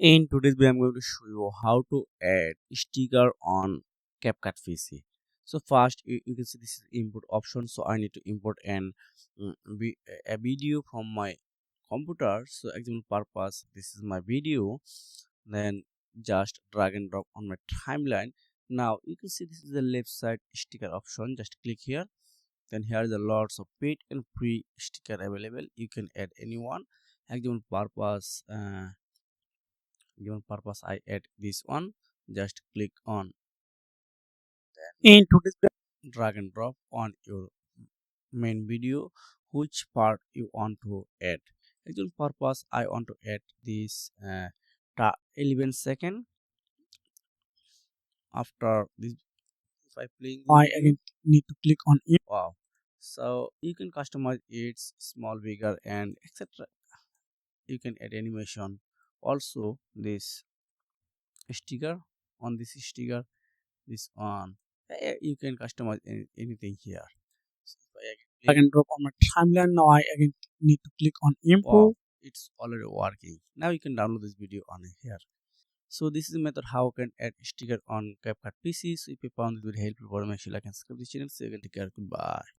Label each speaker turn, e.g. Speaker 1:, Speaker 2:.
Speaker 1: In today's video, I'm going to show you how to add sticker on CapCut PC. So first, you can see this is input option. So I need to import a video from my computer. So example purpose, this is my video. Then just drag and drop on my timeline. Now you can see this is the left side sticker option. Just click here. Then here is a lots of paid and free sticker available. You can add anyone. Example purpose. Given purpose I add this one. Just click on in today's drag and drop on your main video which part you want to add. Actual purpose I want to add this 11 second. After this, if I playing I again need to click on it. Wow, so you can customize it small, bigger, and etc. You can add animation. Also this sticker, on this sticker, this on, you can customize anything here. So if I again drop on my timeline. Now I again need to click on import. Wow, it's already working. Now you can download this video on here. So this is the method how you can add sticker on CapCut PC. So if you found this video helpful, make sure like and subscribe this channel. So you can take care. Goodbye.